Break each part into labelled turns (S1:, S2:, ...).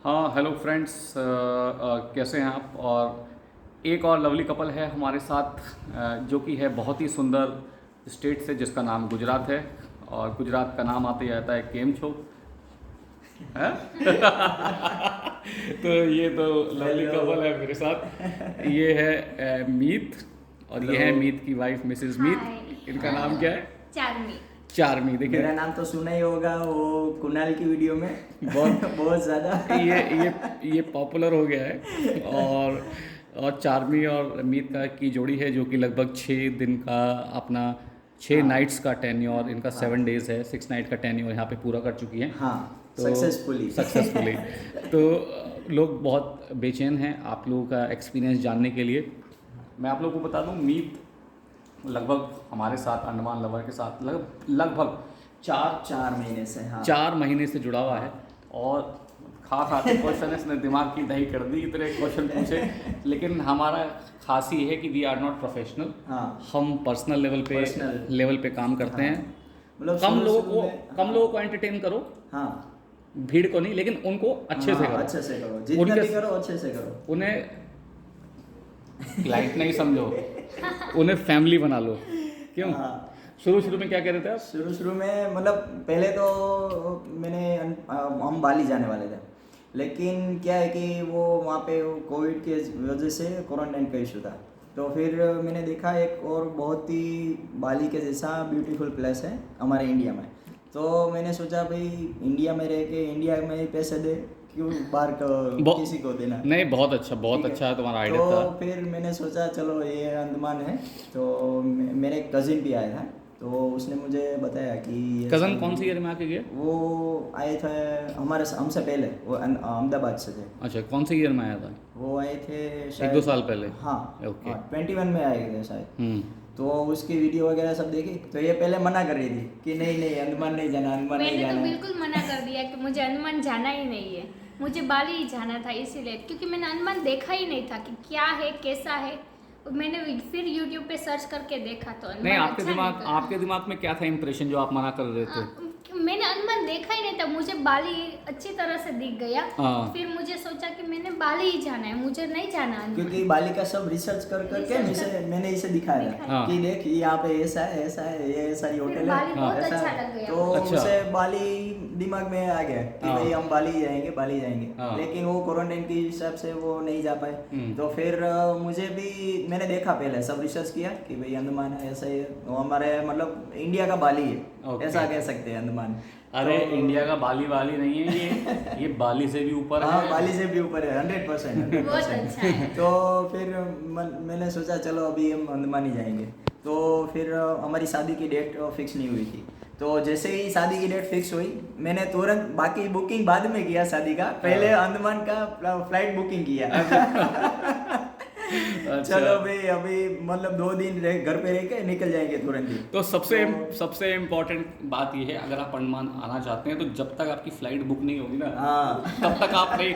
S1: हाँ, hello friends, कैसे हैं आप। और एक और लवली कपल है हमारे साथ, जो कि है बहुत ही सुंदर स्टेट से, जिसका नाम गुजरात है। और गुजरात का नाम आते ही आता है केम छो है। तो ये तो लवली
S2: हेलो।
S1: कपल है मेरे साथ। ये है मीत, और ये
S2: हेलो।
S1: है मीत की वाइफ मिसेस मीत।
S3: हाय।
S1: इनका नाम क्या है?
S3: चार्मी।
S1: चार्मी। देखिए,
S2: मेरा नाम तो सुना ही होगा वो कुणाल की वीडियो में
S1: बहुत
S2: बहुत ज्यादा।
S1: ये पॉपुलर हो गया है। और चार्मी और मीत का की जोड़ी है, जो कि लगभग 6 दिन का अपना 6
S2: हाँ।
S1: नाइट्स का टेन्योर, इनका
S2: हाँ।
S1: 7 डेज है, 6 नाइट का टेन्योर यहाँ पे पूरा कर चुकी हैं।
S2: हाँ,
S1: तो
S2: सक्सेसफुली।
S1: सक्सेसफुली। तो लोग बहुत बेचैन हैं आप लोगों का एक्सपीरियंस जानने के लिए। मैं आप लोगों को बता दूं, मीत लगभग हमारे साथ अंडमान लवर के साथ लगभग चार
S2: 4 महीने से। हाँ।
S1: 4 महीने से जुड़ा हुआ है। और खाते क्वेश्चन इसने दिमाग की दही कर दी, इतने क्वेश्चन पूछे। लेकिन हमारा खास ही है कि वी आर नॉट प्रोफेशनल।
S2: हाँ।
S1: हम पर्सनल लेवल पे काम करते
S2: हाँ।
S1: हैं।
S2: मतलब
S1: कम
S2: शुरू
S1: लोगों
S2: शुरू
S1: को
S2: में।
S1: कम लोगों को एंटरटेन करो,
S2: हाँ।
S1: भीड़ को नहीं, लेकिन उनको अच्छे से
S2: हाँ,
S1: करो।
S2: अच्छे से करो, जितना
S1: उनके
S2: भी करो अच्छे से करो।
S1: उन्हें क्लाइंट नहीं समझो, उन्हें फैमिली बना लो। क्यों?
S2: हाँ।
S1: शुरू में क्या कह रहे थे आप?
S2: शुरू में मतलब पहले तो हम बाली जाने वाले थे, लेकिन क्या है कि वो वहाँ पे कोविड के वजह से क्वारंटाइन का इशू था। तो फिर मैंने देखा एक और बहुत ही बाली के जैसा ब्यूटीफुल प्लेस है हमारे इंडिया में। तो मैंने सोचा भाई इंडिया में रह के इंडिया में ही पैसे दे, क्यों बाहर किसी को देना।
S1: नहीं, बहुत अच्छा
S2: ठीक
S1: है तुम्हारा आइडिया
S2: तो
S1: था।
S2: फिर मैंने सोचा चलो ये अंडमान है। तो मेरे एक कज़िन भी आया था, तो उसने मुझे बताया कि ये
S1: कज़न कौन सी ईयर में आके गए?
S2: वो आए थे हमसे पहले, वो अहमदाबाद से थे।
S1: अच्छा, कौन सी ईयर में आया था?
S2: वो आए थे
S1: 1-2 साल पहले।
S2: हाँ।
S1: ओके।
S2: 21 में आए थे शायद।
S1: हम्म।
S2: तो उसकी वीडियो वगैरह सब देखी, तो ये पहले मना कर रही थी कि नहीं अंडमान नहीं जाना, अंडमान नहीं
S3: मैंने तो
S2: जाना।
S3: बिल्कुल मना कर दिया कि मुझे अंडमान जाना ही नहीं है, मुझे बाली ही जाना था, इसीलिए क्योंकि मैंने अंडमान देखा ही नहीं था कि क्या है कैसा है। और मैंने फिर YouTube पे सर्च करके देखा तो
S1: नहीं,
S3: अंडमान
S1: आपके
S3: अच्छा
S1: दिमाग
S3: निकला।
S1: आपके दिमाग में क्या था इंप्रेशन जो आप मना कर रहे थे?
S3: मैंने अंडमान देखा ही नहीं था, मुझे बाली अच्छी तरह से दिख गया।
S1: हाँ।
S3: फिर मुझे सोचा कि मैंने बाली ही जाना है, मुझे नहीं जाना अंडमान।
S2: क्योंकि बाली का सब रिसर्च कर करके मैंने इसे दिखाया था
S1: हाँ।
S2: कि देख यहाँ पे ऐसा है, ये सारी
S3: फिर
S2: होटल
S3: बाली
S2: है,
S3: बहुत
S2: ऐसा
S3: अच्छा
S2: है।
S3: लग गया।
S2: तो
S1: अच्छा।
S2: उसे बाली दिमाग में आ गया कि
S1: हाँ।
S2: भाई हम बाली जाएंगे।
S1: हाँ।
S2: लेकिन वो क्वारंटाइन के हिसाब से वो नहीं जा पाए। तो फिर मुझे भी, मैंने देखा पहले सब रिसर्च किया कि भाई अंडमान है, ऐसा ही है, वो हमारे मतलब इंडिया का बाली है।
S1: ओके।
S2: ऐसा कह सकते हैं अंडमान।
S1: अरे
S2: तो-
S1: इंडिया का बाली वाली नहीं है ये बाली से भी ऊपर
S2: हाँ,
S1: है।
S2: बाली से भी ऊपर है 100%।
S3: बहुत अच्छा है।
S2: तो फिर मैंने सोचा चलो अभी हम अंडमान ही जाएंगे। तो फिर हमारी शादी की डेट फिक्स नहीं हुई थी। तो जैसे ही शादी की डेट फिक्स हुई, मैंने तुरंत बाकी बुकिंग बाद में किया शादी का, पहले अंडमान का फ्लाइट बुकिंग किया।
S1: अच्छा।
S2: चलो भाई अभी मतलब 2 दिन घर पे रह के निकल जाएंगे तुरंत ही।
S1: तो सबसे इम्पोर्टेंट बात यह है, अगर आप अंडमान आना चाहते हैं तो जब तक आपकी फ्लाइट बुक नहीं होगी ना,
S2: हाँ।
S1: तब तक आप नहीं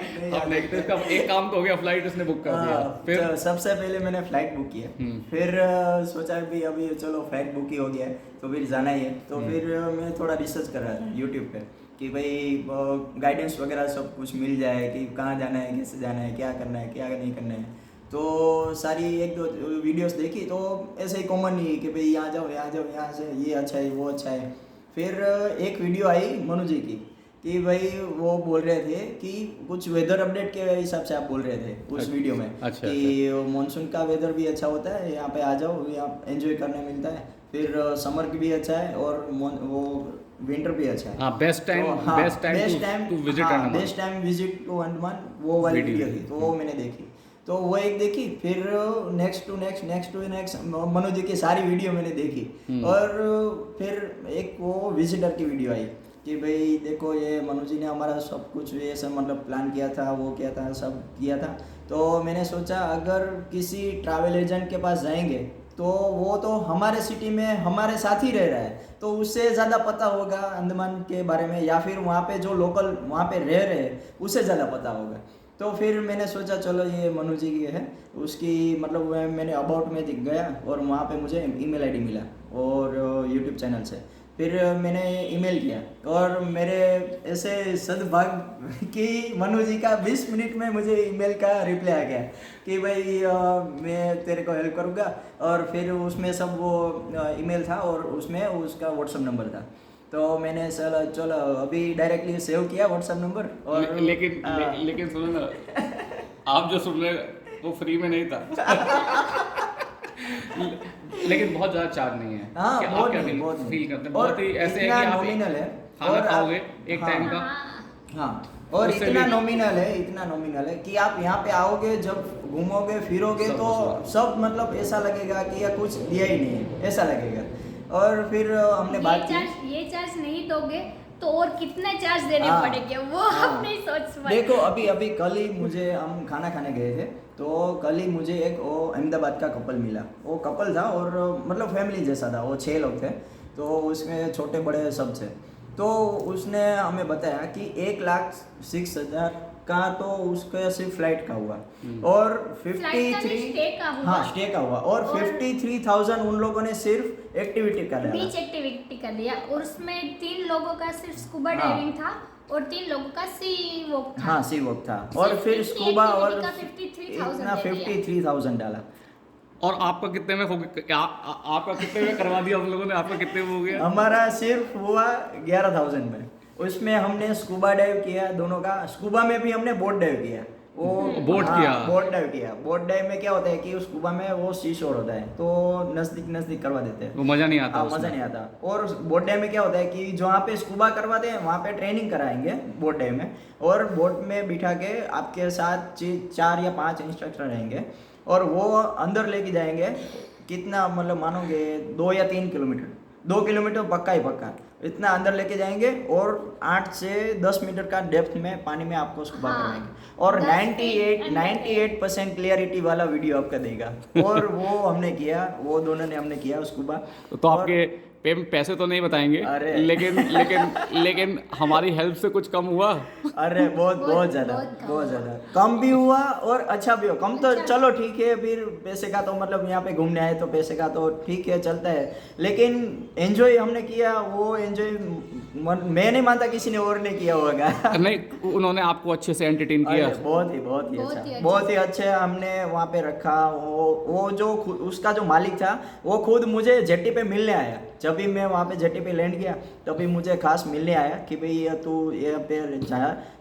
S1: तो इसका एक काम तो हो गया, फ्लाइट उसने बुक कर दिया।
S2: हाँ,
S1: फिर
S2: तो सबसे पहले मैंने फ्लाइट बुक किया। फिर सोचा भी अभी चलो फ्लाइट बुक ही हो गया है तो फिर जाना ही है। तो फिर मैं थोड़ा रिसर्च कर रहा था यूट्यूब पे कि भाई गाइडेंस वगैरह सब कुछ मिल जाए कि कहाँ जाना है, कैसे जाना है, क्या करना है, क्या नहीं करना है। तो सारी 1-2 वीडियोस देखी, तो ऐसे ही कॉमन ही कि भाई यहाँ जाओ यहाँ से ये अच्छा है वो अच्छा है। फिर एक वीडियो आई मनु जी की कि भाई वो बोल रहे थे कि कुछ वेदर अपडेट के हिसाब से आप बोल रहे थे उस वीडियो में।
S1: अच्छा,
S2: कि मानसून का वेदर भी अच्छा होता है, यहाँ पे आ जाओ, यहाँ एंजॉय करने मिलता है। फिर समर भी अच्छा है और वो विंटर भी अच्छा है।
S1: हाँ, best time to visit Andaman.
S2: Best time visit to Andaman, वो वाली वीडियो थी, तो वो मैंने देखी। तो वो एक देखी, फिर नेक्स्ट टू नेक्स्ट मनु जी की सारी वीडियो मैंने देखी। और फिर एक वो विजिटर की वीडियो आई कि भाई देखो ये मनु जी ने हमारा सब कुछ ये सब मतलब प्लान किया था, वो किया था, सब किया था। तो मैंने सोचा अगर किसी ट्रैवल एजेंट के पास जाएंगे तो वो तो हमारे सिटी में हमारे साथ ही रह रहा है, तो उससे ज़्यादा पता होगा अंडमान के बारे में, या फिर वहाँ पे जो लोकल वहाँ पे रह रहे हैं उससे ज़्यादा पता होगा। तो फिर मैंने सोचा चलो ये मनु जी की है, उसकी मतलब मैंने अबाउट में दिख गया और वहाँ पे मुझे ईमेल आईडी मिला और यूट्यूब चैनल से। फिर मैंने ईमेल किया और मेरे ऐसे सद्भाग्य कि मनु जी का 20 मिनट में मुझे ईमेल का रिप्लाई आ गया कि भाई मैं तेरे को हेल्प करूँगा। और फिर उसमें सब वो ईमेल था और उसमें उसका व्हाट्सअप नंबर था। तो मैंने चलो अभी डायरेक्टली सेव किया व्हाट्सअप नंबर। और
S1: लेकिन सुनो ना, आप जो सुन रहे वो फ्री में नहीं था। लेकिन बहुत ज़्यादा चार्ज नहीं है।
S2: हाँ,
S1: कि
S2: बहुत
S1: आप क्या
S2: नहीं, बहुत नहीं।
S1: फील करते हैं?
S2: और
S1: बहुत ही ऐसे है
S2: इतना
S1: कि आप
S2: नॉमिनल है
S1: खाना
S2: और
S1: खाओगे एक
S2: हाँ।
S1: टाइम का।
S2: हाँ, और
S1: उससे
S2: इतना
S1: भी-
S2: नॉमिनल है कि आप यहाँ पे आओगे, जब घूमोगे फिरोगे
S1: सब
S2: तो
S1: कुछ
S2: सब मतलब ऐसा लगेगा कि या कुछ दिया ही नहीं है, ऐसा लगेगा। और फिर हमने बात की।
S3: ये चार्ज नहीं दोगे तो और कितने चार्ज देने
S2: हाँ,
S3: पड़ेंगे वो
S2: हाँ।
S3: आप नहीं सोच पाए।
S2: देखो अभी कल ही मुझे हम खाना खाने गए थे, तो कल ही मुझे एक वो अहमदाबाद का कपल मिला। वो कपल था और मतलब फैमिली जैसा था, वो 6 लोग थे, तो उसमें छोटे बड़े सब थे। तो उसने हमें बताया कि 1,06,000 का तो उसका सिर्फ फ्लाइट का हुआ और
S3: फ्लाइट का नहीं,
S2: 53
S3: स्टे का हुआ।
S2: हाँ स्टे का हुआ और
S3: और
S2: 53,000 उन लोगों ने सिर्फ एक्टिविटी का डाला।
S3: बीच एक्टिविटी कर दिया और उसमें 3 लोगों का सिर्फ स्कूबा
S2: हाँ।
S3: डाइविंग था और 3 लोगों का सी वॉक था।
S2: हाँ सी वॉक था और
S3: सिर्फ
S2: फिर
S3: इनकी
S2: स्कूबा और
S3: activity का 53,000
S2: इतना
S3: दे दिया।
S2: 53,000 डाला।
S1: और आपका कितने में हो गया? आपका कितने में करवा दिया हम लोगों ने? आपका कितने में हो गया?
S2: हमारा सिर्फ हुआ 11,000 में। उसमें हमने स्कूबा डाइव किया दोनों का। स्कूबा में भी हमने बोट डाइव किया। वो
S1: बोट किया।
S2: बोट डाइव किया। बोट डाइव में क्या होता है कि उस स्कूबा में वो सी शोर होता है, तो नजदीक करवा देते हैं,
S1: वो मजा नहीं आता
S2: हाँ,
S1: उसमें।
S2: मजा नहीं आता। और बोट डाइव में क्या होता है कि जहाँ पे स्कूबा करवाते हैं वहाँ पे ट्रेनिंग कराएंगे बोट डाइव में, और बोट में बिठा के आपके साथ 4 या 5 इंस्ट्रक्टर रहेंगे और वो अंदर लेके जाएंगे। कितना मतलब मानोगे 2 या 3 किलोमीटर, 2 किलोमीटर पक्का ही पक्का, इतना अंदर लेके जाएंगे और 8 से 10 मीटर का डेप्थ में पानी में आपको स्कूबा
S3: हाँ,
S2: करवाएंगे और
S3: 10 feet अंदर
S2: 98% क्लियरिटी वाला वीडियो आपका देगा। और वो हमने किया, वो दोनों ने हमने किया स्कूबा।
S1: तो आपके पैसे तो नहीं बताएंगे,
S2: अरे।
S1: लेकिन हमारी हेल्प से कुछ कम हुआ?
S2: अरे बहुत ज़्यादा कम भी हुआ और अच्छा भी हुआ। कम तो चलो ठीक है, फिर पैसे का तो मतलब यहाँ पे घूमने आए तो पैसे का तो ठीक है चलता है, लेकिन एंजॉय हमने किया। वो एंजॉय मैं नहीं मानता किसी ने और ने किया होगा।
S1: नहीं, उन्होंने आपको अच्छे से एंटरटेन किया?
S2: अरे बहुत ही
S3: अच्छा।
S2: बहुत ही अच्छे हमने वहाँ पे रखा। वो जो उसका जो मालिक था वो खुद मुझे जेट्टी पे मिलने आया। जब भी मैं वहाँ पे जेट्टी पे लैंड किया तभी मुझे खास मिलने आया कि भाई ये तू ये पे जा,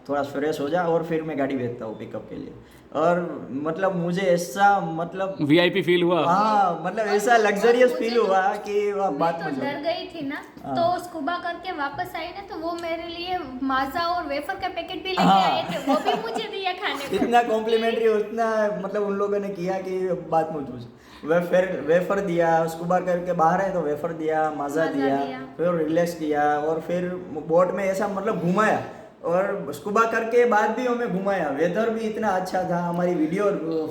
S2: थोड़ा फ्रेश हो जा और फिर मैं गाड़ी भेजता हूँ पिकअप के लिए। और मतलब मुझे ऐसा मतलब
S1: VIP फील हुआ?
S2: हाँ, मतलब ऐसा लग्जरियस फील हुआ कि वह
S3: मैं
S2: बात
S3: तो
S2: मत
S3: डर गई थी ना,
S2: हाँ।
S3: तो स्कूबा करके वापस आई ना, तो वो मेरे लिए माजा और वेफर का पैकेट भी लेके
S2: हाँ।
S3: आए थे, वो भी मुझे दिया खाने को।
S2: इतना कॉम्प्लीमेंट्री उतना मतलब उन लोगों ने किया कि बात मत पूछ। वेफर दिया, स्कूबा करके बाहर है तो वेफर दिया, मज़ा दिया, फिर रिलैक्स किया और फिर बोट में ऐसा मतलब घुमाया और स्कूबा करके बाद भी हमें घुमाया। वेदर भी इतना अच्छा था, हमारी वीडियो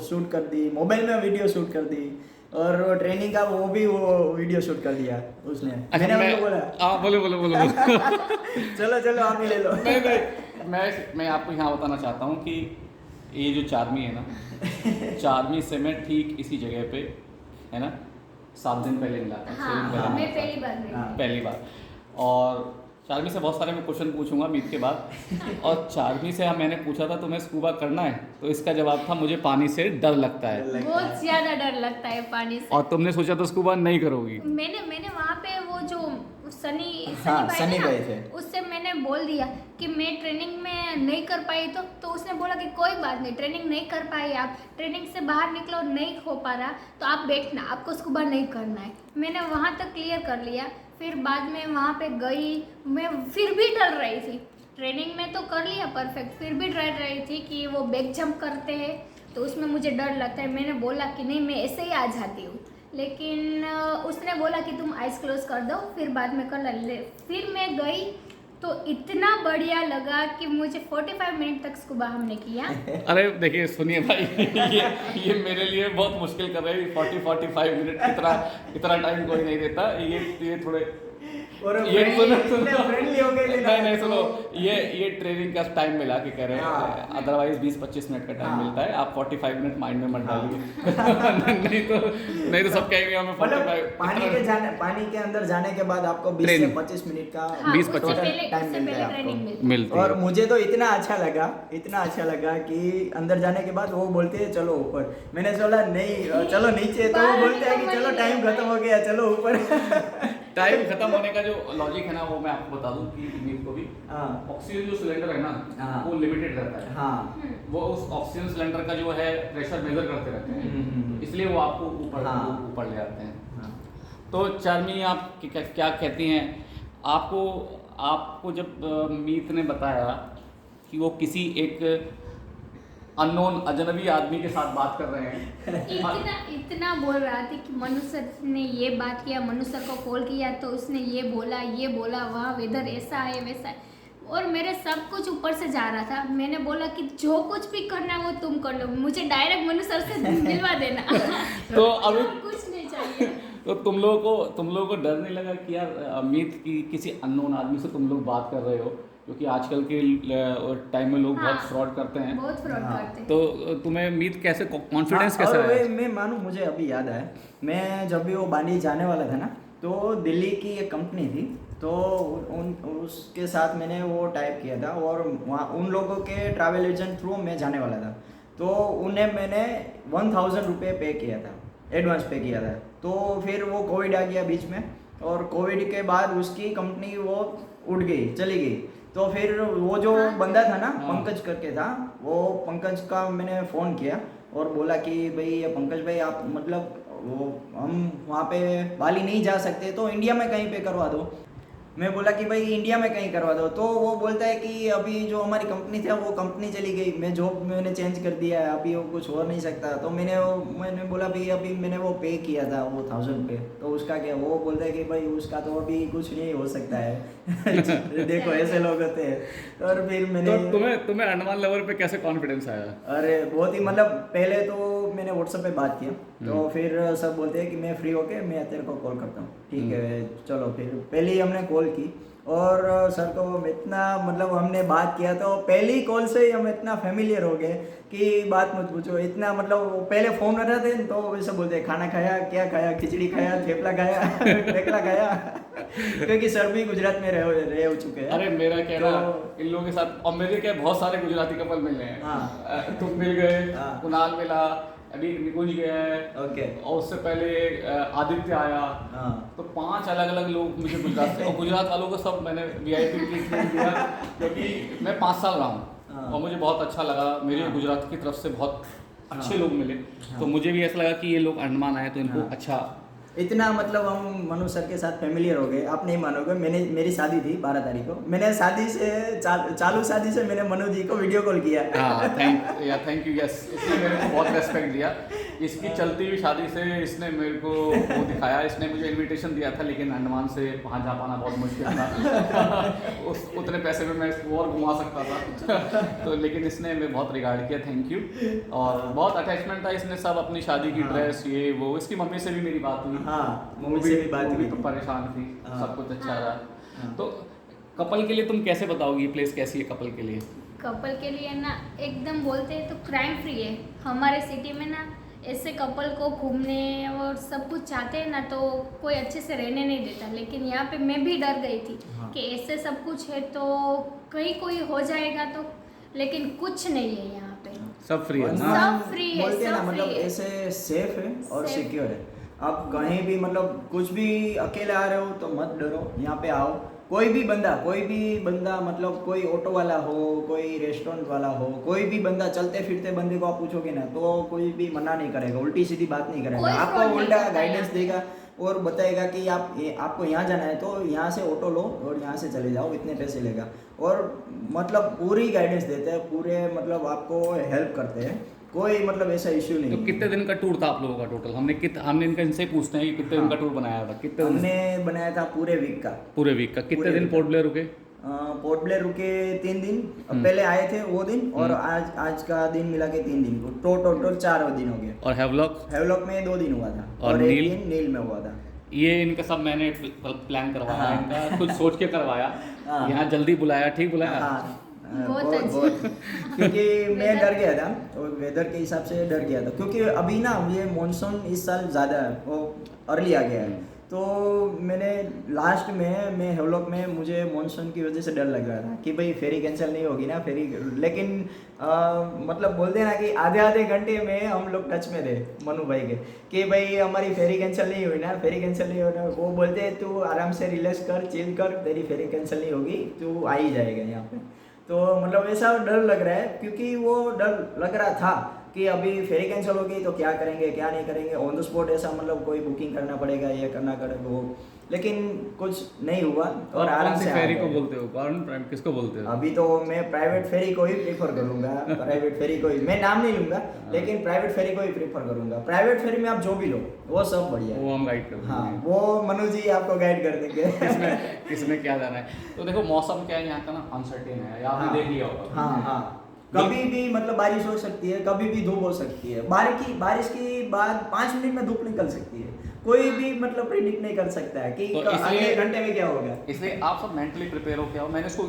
S2: शूट कर दी, मोबाइल में वीडियो शूट कर दी और ट्रेनिंग का वो वीडियो शूट कर दिया उसने।
S1: अच्छा,
S2: मैंने उनको बोला
S1: बोलो।
S2: चलो आप ही ले लो।
S1: नहीं, मैं आपको यहाँ बताना चाहता हूँ कि ये जो चार्मी है ना, चार्मी से मैं ठीक इसी जगह पे है ना 7 दिन पहले मिला था। 6 दिन पहले
S3: हाँ,
S1: मिला
S3: मैं
S1: था।
S3: पहली बार मिली।
S2: हाँ।
S1: पहली बार। और चार्मी से बहुत सारे मैं क्वेश्चन पूछूंगा मीट के बाद। और चार्मी से मैंने पूछा था तुम्हें स्कूबा करना है, तो इसका जवाब था मुझे पानी से डर लगता है।
S3: बहुत ज्यादा डर लगता है पानी से।
S1: और तुमने सोचा तो स्कूबा नहीं करोगी?
S3: मैंने वहाँ पे वो जो सनी
S2: हाँ,
S3: भाई
S2: सनी
S3: थे ना,
S2: भाई थे।
S3: उससे मैंने बोल दिया कि मैं ट्रेनिंग में नहीं कर पाई, तो उसने बोला कि कोई बात नहीं, ट्रेनिंग नहीं कर पाई, आप ट्रेनिंग से बाहर निकलो, नहीं हो पा रहा तो आप बैठना, आपको स्कूबा नहीं करना है। मैंने वहाँ तक क्लियर कर लिया। फिर बाद में वहाँ पे गई, मैं फिर भी डर रही थी। ट्रेनिंग में तो कर लिया परफेक्ट, फिर भी डर रही थी कि वो बैक जंप करते हैं तो उसमें मुझे डर लगता है। मैंने बोला कि नहीं, मैं ऐसे ही आ जाती हूँ, लेकिन उसने बोला कि तुम आइज क्लोज कर दो, फिर बाद में कर ले। फिर मैं गई तो इतना बढ़िया लगा कि मुझे 45 मिनट तक स्कूबा हमने किया।
S1: अरे देखिए, सुनिए भाई, ये मेरे लिए बहुत मुश्किल कर रहे हैं। 45 मिनट इतना टाइम कोई नहीं देता। ये थोड़े
S2: और
S1: ये सुनो
S2: फ्रेंडली हो गए थे ना,
S1: नहीं सुनो,
S2: तो-
S1: ये ट्रेनिंग का टाइम मिला के कह रहे हैं,
S2: हाँ।
S1: अदरवाइज 20-25 मिनट का टाइम
S2: हाँ।
S1: मिलता है, आप 45 मिनट माइंड में मत
S2: हाँ।
S1: डालिए नहीं तो सब कहेंगे हमें
S2: मतलब
S1: 45
S2: पानी के अंदर जाने के बाद आपको 20 से
S1: Training।
S2: 25 मिनट का
S3: हाँ,
S1: 20-25
S3: उससे
S2: total
S3: पहले
S2: time
S3: उससे
S2: मिलता है
S3: पहले ट्रेनिंग
S2: आपको।
S1: मिलती
S2: और
S1: है।
S2: मुझे तो इतना अच्छा लगा कि अंदर जाने के बाद वो बोलते हैं चलो ऊपर, मैंने सोचा नहीं चलो नीचे, तो वो बोलते हैं कि चलो टाइम खत्म हो गया चलो ऊपर।
S1: टाइम खत्म होने का जो लॉजिक है ना, वो मैं आपको बता दूं कि मीत को भी,
S2: हाँ
S1: ऑक्सीजन जो सिलेंडर है ना,
S2: हाँ।
S1: वो लिमिटेड रहता है।
S2: हाँ
S1: वो उस ऑक्सीजन सिलेंडर का जो है प्रेशर मेजर करते रहते हैं, इसलिए वो आपको
S2: हाँ।
S1: ऊपर ले आते हैं।
S2: हाँ।
S1: तो चार्मी, आप क्या कहती हैं, आपको जब मीत ने बताया कि वो किसी एक अननोन अजनबी आदमी के साथ बात कर रहे हैं,
S3: इतना बोल रहा था कि मनु सर ने ये बात किया, मनु सर को कॉल किया तो उसने ये बोला वहाँ वेदर ऐसा है वैसा है, और मेरे सब कुछ ऊपर से जा रहा था। मैंने बोला कि जो कुछ भी करना है वो तुम कर लो, मुझे डायरेक्ट मनु सर से दिलवा देना।
S1: तो अभी
S3: कुछ नहीं चाहिए।
S1: तो तुम लोगों को डर नहीं लगा कि यार अमित की किसी अननोन आदमी से तुम लोग बात कर रहे हो, क्योंकि आजकल के टाइम में लोग
S3: हाँ,
S1: बहुत फ्रॉड करते हैं,
S3: बहुत फ्रॉड
S2: हाँ।
S3: करते हैं।
S1: तो तुम्हें अमित कैसे कॉन्फिडेंस कैसे
S2: और
S1: आया?
S2: मैं मानूं, मुझे अभी याद आया, मैं जब भी वो बांडी जाने वाला था ना, तो दिल्ली की एक कंपनी थी, तो उसके साथ मैंने वो टाइप किया था, और वहाँ उन लोगों के ट्रैवल एजेंट थ्रू मैं जाने वाला था, तो उन्हें मैंने 1000 रुपये पे किया था, एडवांस पे किया था। तो फिर वो कोविड आ गया बीच में, और कोविड के बाद उसकी कंपनी वो उड़ गई, चली गई। तो फिर वो जो बंदा था ना,
S1: हाँ।
S2: पंकज करके था, वो पंकज का मैंने फ़ोन किया और बोला कि भाई ये पंकज भाई, आप मतलब वो हम वहाँ पे बाली नहीं जा सकते, तो इंडिया में कहीं पे करवा दो। मैं बोला कि भाई इंडिया में कहीं करवा दो, तो वो बोलता है कि अभी जो हमारी कंपनी थी वो कंपनी चली गई, मैं जॉब मैंने चेंज कर दिया है, अभी वो कुछ हो नहीं सकता। तो मैंने बोला भाई अभी मैंने वो पे किया था वो 1000 रुपये, तो उसका क्या? वो बोलता है कि भाई उसका तो अभी कुछ नहीं हो सकता है। देखो ऐसे लोग होते हैं। और फिर मैंने
S1: तो तुम्हें अंडमान लेवल पे कैसे कॉन्फिडेंस आया?
S2: अरे बहुत ही, मतलब पहले तो मैंने व्हाट्सएप पे बात किया, तो फिर सब बोलते हैं कि मैं फ्री होके मैं तेरे को कॉल करता हूँ, ठीक है चलो। फिर पहले ही हमने कॉल की, और सर को इतना मतलब हमने बात किया, तो पहली कॉल से ही हम इतना फेमिलियर हो गए कि बात मत पूछो। इतना मतलब पहले फोन कर रहे थे तो वैसे बोलते खाना खाया, क्या खाया, खिचड़ी खाया, थेपला खाया, ढेकला खाया, क्योंकि सर भी गुजरात में रहे हो चुके हैं।
S1: अरे मेरा कहना
S2: तो-
S1: इन लोगों के साथ, और मेरे क्या बहुत सारे गुजराती कपल मिले हैं।
S2: हाँ।
S1: तुम मिल गए,
S2: हाँ।
S1: कुणाल मिला, अभी निकुंज गया है,
S2: ओके।
S1: और उससे पहले आदित्य आया।
S2: हाँ।
S1: तो 5 अलग-अलग लोग मुझे गुजरात से, और गुजरात वालों को सब मैंने VIP ट्रीटमेंट दिया, क्योंकि मैं 5 साल रहा हूँ,
S2: हाँ।
S1: और मुझे बहुत अच्छा लगा। मेरे
S2: हाँ।
S1: गुजरात की तरफ से बहुत अच्छे
S2: हाँ।
S1: लोग मिले,
S2: हाँ।
S1: तो मुझे भी ऐसा लगा कि ये लोग अंडमान आए तो इनको
S2: हाँ।
S1: अच्छा।
S2: इतना मतलब हम मनु सर के साथ फेमिलियर हो गए, आप नहीं मानोगे। मेरी शादी थी 12 तारीख को, मैंने शादी से चालू शादी से मैंने मनु जी को वीडियो कॉल किया।
S1: हाँ, थैंक यू। यस, इसने मेरे को बहुत रेस्पेक्ट दिया। इसकी चलती हुई शादी से इसने मेरे को वो दिखाया, इसने मुझे इनविटेशन दिया था, लेकिन अंडमान से वहाँ जा पाना बहुत मुश्किल था। उतने पैसे में मैं इसको और घुमा सकता था। तो लेकिन इसने मैं बहुत रिगार्ड किया, थैंक यू। और बहुत अटैचमेंट था, इसने सब अपनी शादी की
S2: हाँ।
S1: ड्रेस, ये वो। इसकी मम्मी से भी मेरी बात हुई।
S2: हाँ, मम्मी से भी बात
S1: वो
S2: हुई।
S1: तो परेशान थी,
S2: हाँ।
S1: सब कुछ अच्छा रहा।
S2: हाँ।
S1: तो कपल के लिए तुम कैसे बताओगी, प्लेस कैसी है कपल के लिए?
S3: कपल के लिए ना एकदम बोलते हैं तो क्राइम फ्री है हमारे सिटी में ना। ऐसे कपल को घूमने और सब कुछ चाहते हैं ना, तो कोई अच्छे से रहने नहीं देता। लेकिन यहाँ पे मैं भी डर गई थी
S2: हाँ।
S3: कि ऐसे सब कुछ है तो कहीं कोई हो जाएगा तो, लेकिन कुछ नहीं है यहाँ पे।
S1: सब फ्री है ना?
S3: सब free है,
S2: बोलते हैं ना,
S3: सब
S2: मतलब
S3: free है।
S2: ऐसे सेफ है और
S3: Safe।
S2: सिक्योर है। आप कहीं भी मतलब कुछ भी अकेले आ रहे हो तो मत डरो, यहाँ पे आओ। कोई भी बंदा मतलब कोई ऑटो वाला हो, कोई रेस्टोरेंट वाला हो, कोई भी बंदा, चलते फिरते बंदे को आप पूछोगे ना तो कोई भी मना नहीं करेगा, उल्टी सीधी बात नहीं करेगा,
S3: कोई fraud
S2: आपको
S3: नहीं
S2: उल्टा
S3: करता
S2: गाइडेंस
S3: यहाँ पे।
S2: देगा और बताएगा कि आपको यहाँ जाना है तो यहाँ से ऑटो लो और यहाँ से चले जाओ, इतने पैसे लेगा। और मतलब पूरी गाइडेंस देते हैं, पूरे मतलब आपको हेल्प करते हैं, कोई मतलब ऐसा इश्यू नहीं
S1: तो
S2: है।
S1: कितने दिन का टूर था आप लोगों का टोटल? हमने इनका इनसे पूछते हैं कि कितने दिन का टूर बनाया था, कितने दिन?
S2: हमने बनाया था पूरे वीक का।
S1: पूरे वीक का। कितने
S2: पूरे
S1: दिन
S2: week
S1: पोर्ट ब्लेयर रुके?
S2: पोर्ट ब्लेयर रुके 3 दिन। पहले आए थे वो दिन, और आज का दिन मिला के 3 दिन को टोटल 4 दिन हो गए।
S1: और हैवलॉक?
S2: हेवलॉक में 2 दिन हुआ था,
S1: और
S2: एक
S1: नील?
S2: दिन नील में हुआ था।
S1: ये इनका सब मैंने प्लान करवाया,
S2: हाँ।
S1: इनका कुछ सोच के करवाया।
S2: हाँ।
S1: यहाँ जल्दी बुलाया, ठीक बुलाया।
S2: हाँ,
S3: बहुत अच्छा।
S2: क्योंकि मैं
S3: Weather-
S2: डर गया था, और वेदर के हिसाब से डर गया था, क्योंकि अभी ना ये मॉनसून इस साल ज़्यादा है, वो अर्ली आ गया है। तो मैंने लास्ट में मैं हेवलॉक में मुझे मॉनसून की वजह से डर लग रहा था कि भाई फेरी कैंसिल नहीं होगी ना फेरी, लेकिन मतलब बोलते हैं ना कि आधे आधे घंटे में हम लोग टच में थे मनु भाई के कि भाई हमारी फेरी कैंसिल नहीं हुई ना, फेरी कैंसिल नहीं होना। वो बोलते हैं तू आराम से रिलैक्स कर, चिल कर, तेरी फेरी कैंसिल नहीं होगी, तू आ ही जाएगा यहाँ पे। तो मतलब ऐसा डर लग रहा है, क्योंकि वो डर लग रहा था कि अभी फेरी कैंसिल होगी तो क्या करेंगे क्या नहीं करेंगे, ऑन द स्पॉट ऐसा मतलब कोई बुकिंग करना पड़ेगा, ये करना पड़ेगा वो, लेकिन कुछ नहीं हुआ और आराम से आ
S1: फेरी को
S2: गए।
S1: बोलते हो, कौन किसको बोलते हो?
S2: अभी तो मैं प्राइवेट फेरी को ही प्रीफर करूंगा, प्राइवेट फेरी को ही, मैं नाम नहीं लूंगा लेकिन प्राइवेट फेरी को ही प्रीफर करूंगा। प्राइवेट फेरी में आप जो भी लो वो सब बढ़िया है।
S1: वो हम गाइड कर
S2: हाँ,
S1: देंगे।
S2: वो मनु जी आपको गाइड कर देंगे।
S1: किसमें क्या जाना है। तो देखो मौसम क्या है यहाँ का ना, अनसर्टेन है, आप भी देख लिया होगा।
S2: हाँ हाँ, कभी भी मतलब बारिश हो सकती है, कभी भी धूप हो सकती है, बारिश की बाद 5 मिनट में धूप निकल सकती है, कोई भी मतलब प्रिडिक्ट नहीं कर सकता है कि
S1: तो
S2: अगले
S1: इसलिए-
S2: घंटे में क्या होगा।
S1: इसलिए आप सब मेंटली प्रिपेयर हो के आओ। मैंने इसको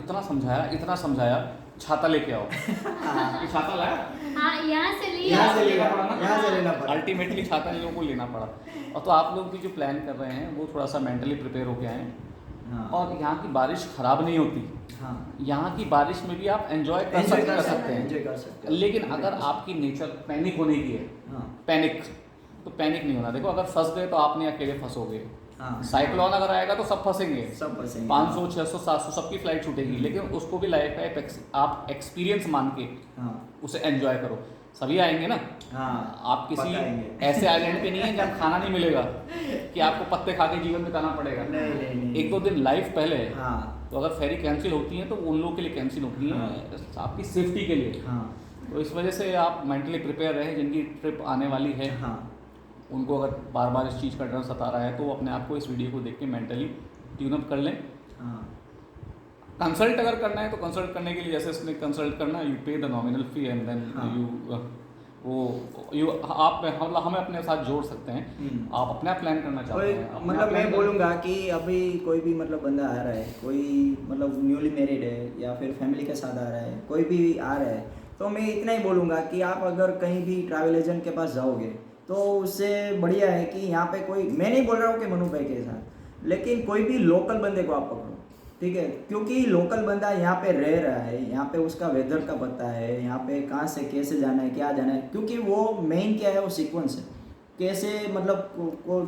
S1: इतना समझाया, छाता लेके आओ। ये छाता लाया,
S3: हाँ, यहाँ से लिया।
S2: यहाँ से
S1: लेना
S2: लेना
S1: पड़ा ना।
S2: पड़ा, यहाँ से लेना पड़ा।
S1: अल्टीमेटली छाता इन लोगों को लेना पड़ा। और तो आप लोग भी जो प्लान कर रहे हैं वो थोड़ा सा मेंटली प्रिपेयर होके आए।
S2: हाँ,
S1: और यहाँ की बारिश खराब नहीं होती,
S2: हाँ,
S1: यहाँ की बारिश में भी आप एंजॉय कर
S2: एंजॉय कर
S1: सकते हैं।
S2: एंजॉय कर सकते हैं।
S1: लेकिन अगर आपकी नेचर पैनिक होने की है,
S2: हाँ,
S1: पैनिक, तो पैनिक नहीं होना। देखो अगर फंस गए तो आप नहीं अकेले फंसोगे,
S2: हाँ,
S1: साइक्लोन अगर आएगा तो सब फंसेंगे,
S2: सब फंसेंगे।
S1: 500 600 700 सबकी फ्लाइट छूटेगी, लेकिन उसको भी लाइफ का आप एक्सपीरियंस मान के
S2: हाँ,
S1: उसे एंजॉय करो। सभी आएंगे ना,
S2: हाँ,
S1: आप किसी
S2: पकाएंगे।
S1: ऐसे आइलैंड पे नहीं है जहाँ खाना नहीं मिलेगा कि आपको पत्ते खा के जीवन बिताना पड़ेगा।
S2: नहीं, नहीं, नहीं।
S1: 1-2 दिन लाइफ पहले है।
S2: हाँ,
S1: तो अगर फेरी कैंसिल होती है तो उन लोगों के लिए कैंसिल होती है, आपकी सेफ्टी के लिए।
S2: हाँ,
S1: तो इस वजह से आप मेंटली प्रिपेयर रहे। जिनकी ट्रिप आने वाली है
S2: हाँ,
S1: उनको अगर बार बार इस चीज़ का डर सता रहा है तो वो अपने आप को इस वीडियो को देख के मेंटली ट्यून अप कर लें।
S2: हाँ,
S1: कंसल्ट अगर करना है तो कंसल्ट करने के लिए जैसे इसने कंसल्ट करना, you pay the nominal fee and then
S2: हाँ।
S1: आप मतलब हमें अपने साथ जोड़ सकते हैं।
S2: हम्म।
S1: आप अपना प्लान करना चाहते
S2: कोई
S1: हैं अपना
S2: मतलब
S1: plan
S2: मैं बोलूँगा कि अभी कोई भी मतलब बंदा आ रहा है, कोई मतलब न्यूली मैरिड है या फिर फैमिली के साथ आ रहा है, कोई भी आ रहा है, तो मैं इतना ही बोलूँगा कि आप अगर कहीं भी ट्रैवल एजेंट के पास जाओगे तो उससे बढ़िया है कि यहाँ पे कोई, मैं नहीं बोल रहा हूँ कि मनु भाई के साथ, लेकिन कोई भी लोकल बंदे को आप पकड़ो, ठीक है, क्योंकि लोकल बंदा यहाँ पे रह रहा है, यहाँ पे उसका वेदर का पता है, यहाँ पे कहाँ से कैसे जाना है क्या जाना है, क्योंकि वो मेन क्या है, वो सीक्वेंस है, कैसे मतलब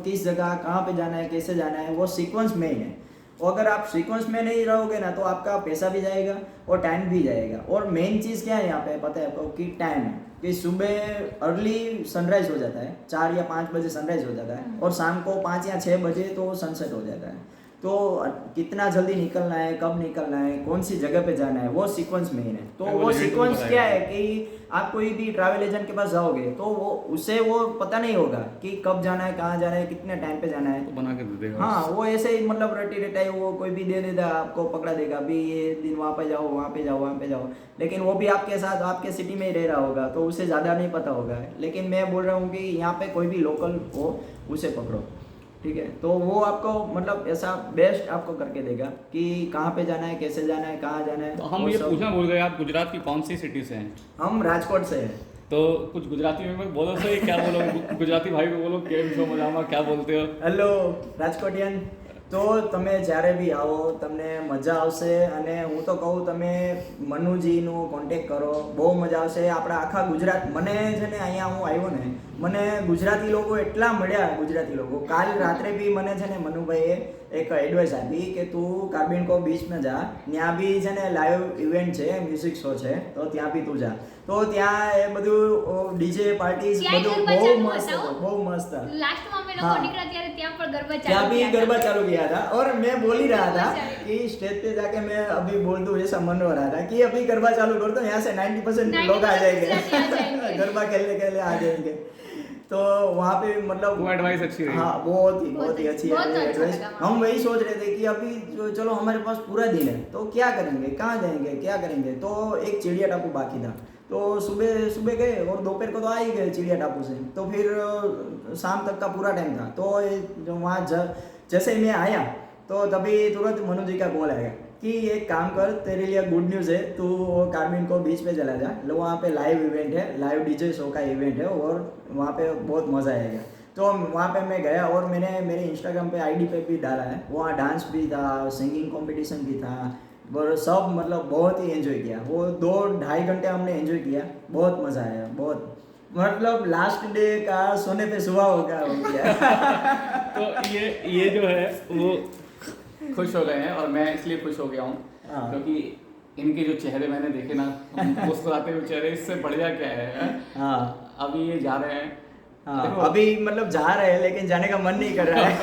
S2: किस जगह कहाँ पे जाना है कैसे जाना है, वो सीक्वेंस मेन है। और अगर आप सीक्वेंस में नहीं रहोगे ना तो आपका पैसा भी जाएगा और टाइम भी जाएगा। और मेन चीज़ क्या है यहाँ पे पता है आपको कि टाइम है, कि सुबह अर्ली सनराइज हो जाता है, 4 या 5 बजे सनराइज हो जाता है और शाम को 5 या 6 बजे तो सनसेट हो जाता है। तो कितना जल्दी निकलना है, कब निकलना है, कौन सी जगह पे जाना है, वो सीक्वेंस मेन है। तो
S1: क्या
S2: वो
S1: बोले,
S2: सीक्वेंस
S1: बताइए।
S2: क्या है कि आप कोई भी ट्रैवल एजेंट के पास जाओगे तो वो उसे वो पता नहीं होगा कि कब जाना है, कहाँ जाना है, कितने टाइम पे जाना है।
S1: तो बना के दे देगा।
S2: हाँ, वो ऐसे ही मतलब रटी रटाई वो कोई भी दे देगा, आपको पकड़ा देगा, अभी ये दिन वहाँ पे जाओ, वहाँ पे जाओ, वहाँ पे जाओ, लेकिन वो भी आपके साथ आपके सिटी में ही रह रहा होगा तो उसे ज़्यादा नहीं पता होगा। लेकिन मैं बोल रहा हूँ कि यहाँ पे कोई भी लोकल हो उसे पकड़ो, ठीक है, तो वो आपको मतलब ऐसा बेस्ट आपको करके देगा कि कहाँ पे जाना है, कैसे जाना है, कहाँ जाना है।
S1: तो हम
S2: वो
S1: ये
S2: सब-
S1: पूछना भूल गए, आप गुजरात की कौन सी सिटी से हैं?
S2: हम राजकोट से हैं।
S1: तो कुछ गुजराती में बोलो सही, क्या बोलो गुजराती भाई को बोलो केम छो मजामा, क्या बोलते हो?
S2: હેલો રાજકોટિયન, તો તમે જ્યારે બી આવો તમને મજા આવશે અને હું તો કહું તમે મનુજીનો કોન્ટેક કરો, બહુ મજા આવશે. આપણા આખા ગુજરાત, મને છે ને અહીંયા હું આવ્યો ને મને ગુજરાતી લોકો એટલા મળ્યા, ગુજરાતી લોકો. કાલ રાત્રે બી મને છે ને મનુભાઈએ એક એડવાઇસ આપી કે તું કાર્બિનકો બીચમાં જા, ત્યાં બી છે ને લાઈવ ઇવેન્ટ છે, મ્યુઝિક શો છે, તો ત્યાં બી તું જા. તો ત્યાં એ બધું ડીજે પાર્ટીઝ
S3: ત્યાં
S2: બધું
S3: ગરબા
S2: બહુ
S3: ચાલુ
S2: મસ્ત
S3: હતા,
S2: હતું, બહુ મસ્ત.
S3: लास्ट में અમે લોકો
S2: हाँ।
S3: निकला ત્યારે ત્યાં પણ ગરબા
S2: क्या
S3: ચાલુ
S2: भी
S3: किया
S2: गरबा
S3: था।
S2: चालू किया था और मैं बोल ही रहा था
S3: गरबा चालू।
S2: कि स्टेज पे जाके मैं अभी बोल दूं, ऐसा मन हो रहा था कि अभी गरबा चालू कर दो, यहाँ से 90% लोग आ
S3: 90%
S2: जाएंगे
S3: गुजराती आ जाएंगे।
S2: गरबा खेलने के लिए आ जाएंगे। तो वहाँ पे मतलब
S1: वो एडवाइस अच्छी रही।
S2: हाँ, बहुत ही अच्छी
S3: बहुत अच्छा
S2: एडवाइस।
S3: लगा वहाँ।
S2: हम वही सोच रहे थे कि अभी चलो हमारे पास पूरा दिन है तो क्या करेंगे, कहाँ जाएंगे, क्या करेंगे। तो एक चिड़िया टापू बाकी था, तो सुबह सुबह गए और दोपहर को तो आ ही गए चिड़िया टापू से। तो फिर शाम तक का पूरा टाइम था। तो जो वहाँ जैसे ही मैं आया तो तभी तुरंत मनु जी का कॉल आया कि एक काम कर, तेरे लिए गुड न्यूज़ है, तू कार्बिन को बीच पे चला जा, लो वहाँ पे लाइव इवेंट है, लाइव डीजे शो का इवेंट है और वहाँ पे बहुत मज़ा आएगा। तो वहाँ पे मैं गया और मैंने मेरे इंस्टाग्राम पे आईडी पे भी डाला है। वहाँ डांस भी था, सिंगिंग कंपटीशन भी था और सब मतलब बहुत ही एंजॉय किया। वो 2-2.5 घंटे हमने एंजॉय किया, बहुत मज़ा आया, बहुत मतलब लास्ट डे का सोने पे सुबह हो गया।
S1: तो ये जो है वो खुश हो गए हैं और मैं इसलिए खुश हो गया हूँ
S2: हाँ।
S1: क्योंकि इनके जो चेहरे मैंने देखे ना, मुस्कुराते हुए चेहरे, इससे बढ़िया क्या है।
S2: हाँ
S1: अभी ये जा रहे हैं।
S2: हाँ, अभी मतलब जा रहे हैं लेकिन जाने का मन नहीं कर रहा है।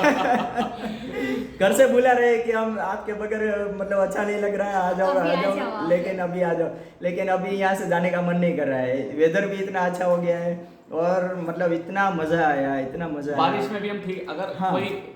S2: घर से बुला रहे हैं कि हम आपके बगैर मतलब अच्छा नहीं लग रहा है, आ जाओ
S3: अभी
S2: आ
S3: आ
S2: जाओ,
S3: जाओ,
S2: लेकिन अभी आ जाओ, लेकिन अभी यहाँ से जाने का मन नहीं कर रहा है। वेदर भी इतना अच्छा हो गया है और मतलब इतना मजा आया, इतना मजा आया।
S1: बारिश में भी हम ठीक, अगर
S2: हाँ।
S1: कोई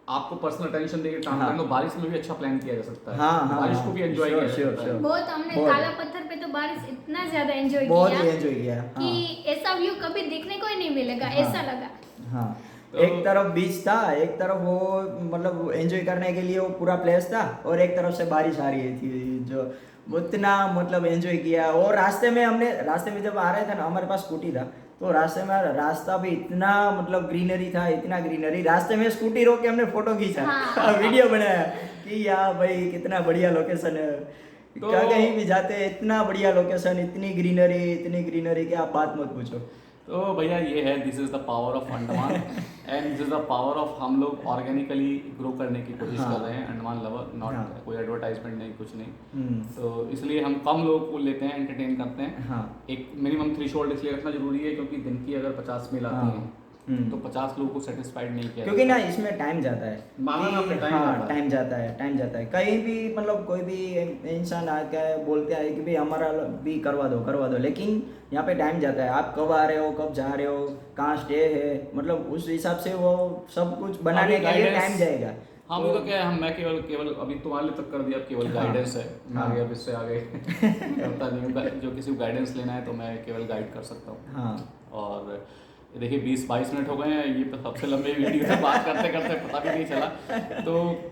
S1: आपको पर्सनल टेंशन देके काम
S2: हाँ।
S1: करें तो बारिश में भी अच्छा प्लान किया जा सकता है।
S2: हाँ, हाँ,
S1: बारिश
S2: हाँ,
S1: को भी एंजॉय
S2: sure,
S1: किया जा
S2: sure,
S1: सकता है।
S2: sure।
S3: बहुत हमने
S2: बहुत।
S3: काला पत्थर पे तो बारिश इतना ज्यादा एंजॉय
S2: बहुत ही
S3: किया
S2: एंजॉय किया।
S3: कि
S2: हाँ
S3: ऐसा व्यू कभी देखने को ही नहीं मिलेगा,
S2: हाँ।
S3: ऐसा लगा।
S2: हाँ
S1: तो-
S2: एक तरफ बीच था, एक तरफ वो मतलब एंजॉय करने के लिए वो पूरा प्लेस था और एक तरफ से बारिश आ रही थी, जो उतना मतलब एंजॉय किया। और रास्ते में जब आ रहे थे ना, हमारे पास स्कूटी था, तो रास्ते में रास्ता भी इतना मतलब ग्रीनरी था, इतना ग्रीनरी, रास्ते में स्कूटी रोक के हमने फोटो खींचा,
S3: हाँ।
S2: वीडियो बनाया कि यार भाई कितना बढ़िया लोकेशन है।
S1: तो-
S2: क्या कहीं भी जाते हैं इतना बढ़िया लोकेशन, इतनी ग्रीनरी कि आप बात मत पूछो।
S1: तो भैया ये है, this is the power of Andaman and this is the power of हम लोग ऑर्गेनिकली ग्रो करने की कोशिश
S2: हाँ।
S1: कर रहे हैं। अंडमान लवर, नॉट
S2: हाँ।
S1: कोई एडवर्टाइजमेंट नहीं, कुछ नहीं।
S2: हम्म,
S1: तो इसलिए हम कम लोगों को लेते हैं, एंटरटेन करते हैं।
S2: हाँ
S1: एक मिनिमम थ्रेशोल्ड इसलिए रखना जरूरी है क्योंकि दिन की अगर 50 मेल आती
S2: हाँ,
S1: हैं
S2: हम्म।
S1: तो 50 लोगों को सेटिस्फाइड नहीं किया
S2: क्योंकि ना
S1: जाता।
S2: इसमें टाइम जाता है,
S1: माना ना अपने time
S2: हाँ
S1: जाता है।
S2: टाइम जाता है। कहीं भी मतलब कोई भी इंसान आके बोलते हैं कि भाई हमारा भी करवा दो, लेकिन यहाँ पे टाइम जाता है। आप कब आ रहे हो, कब जा रहे हो, कहाँ स्टे है, मतलब उस हिसाब से वो सब कुछ बनाने
S1: अभी
S2: के लिए
S1: guidance-
S2: टाइम जाएगा।
S1: हाँ भी तो क्या है, मैं केवल अभी तुम्हारे लिए तक कर दिया, अब केवल
S2: हाँ।
S1: गाइडेंस है। मैं
S2: हाँ।
S1: आगे अब इससे आगे करता नहीं हूँ। जो किसी को गाइडेंस लेना है तो मैं केवल गाइड कर सकता हूँ।
S2: हाँ
S1: और ये देखिए 20-22 मिनट हो गए हैं, ये तो सबसे लंबे वीडियो से बात करते करते पता भी नहीं चला। तो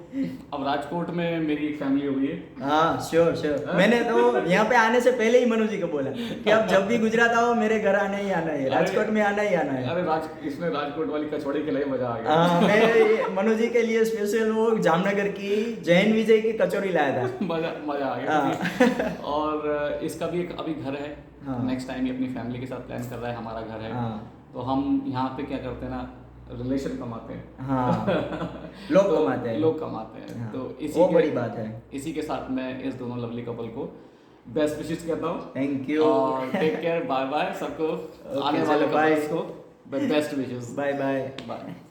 S1: अब राजकोट में मेरी एक फैमिली हो गई है।
S2: हाँ श्योर
S1: हाँ?
S2: मैंने तो यहाँ पे आने से पहले ही मनु जी को बोला कि अब जब भी गुजरात आओ मेरे घर आना ही आना है,
S1: अरे-
S2: राजकोट में आना ही आना है।
S1: अरे इसने राजकोट वाली कचौड़ी खिलाई, मजा आ गया।
S2: हाँ मैं मनु जी के लिए स्पेशल वो जामनगर की जैन विजय की कचौरी लाया था।
S1: मजा आ गया।
S2: हाँ।
S1: और इसका भी एक अभी घर है।
S2: हाँ।
S1: नेक्स्ट टाइम ये अपनी फैमिली के साथ प्लान कर रहा है, हमारा घर है।
S2: हाँ
S1: तो हम यहाँ पे क्या करते हैं ना, रिलेशन कमाते हैं।
S2: हाँ लोग
S1: तो
S2: कमाते हैं,
S1: लोग कमाते हैं।
S2: हाँ,
S1: तो
S2: वो बड़ी बात है।
S1: इसी के साथ मैं इस दोनों लवली कपल को बेस्ट विशेस कहता हूँ।
S2: थैंक यू,
S1: और टेक केयर, बाय बाय सबको, आने
S2: चलो,
S1: वाले
S2: bye.
S1: कपल्स को best wishes.
S2: Bye bye.
S1: Bye.